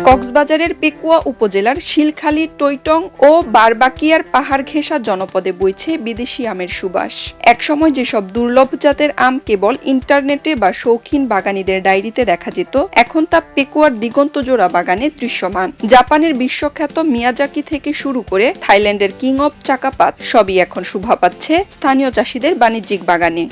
কক্সবাজারের পেকুয়া উপজেলার শিলখালী, টৈটং ও বারবাকিয়ার পাহাড় ঘেঁষা জনপদে বইছে বিদেশি আমের সুবাস। একসময় যেসব দুর্লভ জাতের আম কেবল ইন্টারনেটে বা শৌখিন বাগানীদের ডায়েরিতে দেখা যেত, এখন তা পেকুয়ার দিগন্তজোড়া বাগানে দৃশ্যমান। জাপানের বিশ্বখ্যাত মিয়াজাকি থেকে শুরু করে থাইল্যান্ডের কিং অব চাকাপাত সবই এখন শোভা পাচ্ছে স্থানীয় চাষিদের বাণিজ্যিক বাগানে।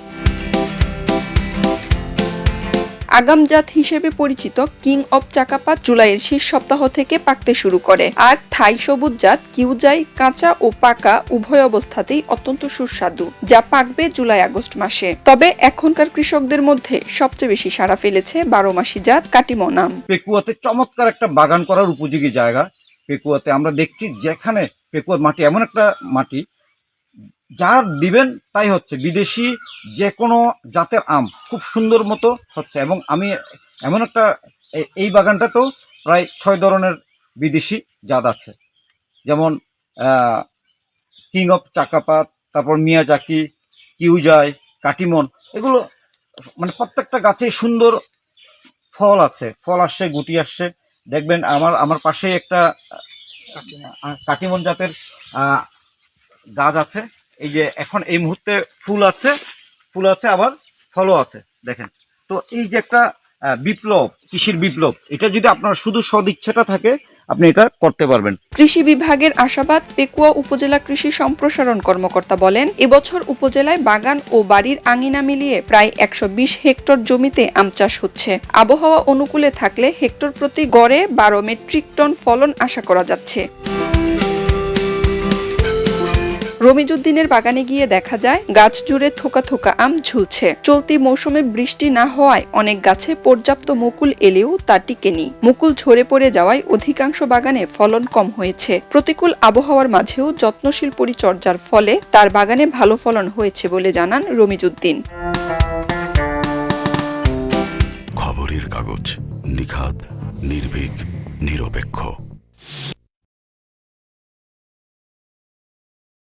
আগামজাত হিসেবে পরিচিত কিং অব চাকাপাত জুলাইয়ের শেষ সপ্তাহ থেকে পাকতে শুরু করে, আর থাই সবুজ জাত কিউজাই কাঁচা ও পাকা উভয় অবস্থাতেই অত্যন্ত সুস্বাদু, যা পাকবে জুলাই-আগস্ট মাসে। তবে এখনকার কৃষকদের মধ্যে সবচেয়ে বেশি সাড়া ফেলেছে 12 মাসি জাত কাটিমন আম। পেকুয়াতে চমৎকার একটা বাগান করার উপযোগী জায়গা। পেকুয়াতে আমরা দেখছি যেখানে পেকুয়ার মাটি এমন একটা মাটি, যা দিবেন তাই হচ্ছে। বিদেশি যে কোনো জাতের আম খুব সুন্দর মতো হচ্ছে, এবং আমি এমন একটা এই বাগানটাতেও প্রায় 6 ধরনের বিদেশি জাত আছে, যেমন কিং অফ চাকাপাত, তারপর মিয়াজাকি, কিউজাই, কাটিমন। এগুলো মানে প্রত্যেকটা গাছে সুন্দর ফল আছে, ফল আসছে, গুটি আসছে। দেখবেন আমার পাশে একটা কাটিমন জাতের গাছ আছে। এই যে এখন এই মুহূর্তে ফুল আছে আবার ফলও আছে, দেখেন। তো এই যে একটা বিপ্লব, কৃষির বিপ্লব, এটা যদি আপনার শুধু সদিচ্ছাটা থাকে আপনি এটা করতে পারবেন। কৃষি বিভাগের আশাবাদ পেকুয়া উপজেলা কৃষি সম্প্রসারণ কর্মকর্তা বলেন, এবছর উপজেলায় বাগান ও বাড়ির আঙিনা মিলিয়ে প্রায় 120 হেক্টর জমিতে আম চাষ হচ্ছে। আবহাওয়া অনুকূলে থাকলে হেক্টর প্রতি গড়ে 12 মেট্রিক টন ফলন আশা করা যাচ্ছে। রমিজউদ্দিনের বাগানে গিয়ে দেখা যায় গাছ জুড়ে থোকা থোকা আম ঝুলছে। চলতি মৌসুমে বৃষ্টি না হওয়ায় অনেক গাছে পর্যাপ্ত মুকুল এলেও তা টিকেনি। মুকুল ঝরে পড়ে যাওয়ায় অধিকাংশ বাগানে ফলন কম হয়েছে। প্রতিকূল আবহাওয়ার মাঝেও যত্নশীল পরিচর্যার ফলে তার বাগানে ভালো ফলন হয়েছে বলে জানান রমিজউদ্দিন। খবরের কাগজ, নিখাদ, নির্ভীক, নিরপেক্ষ।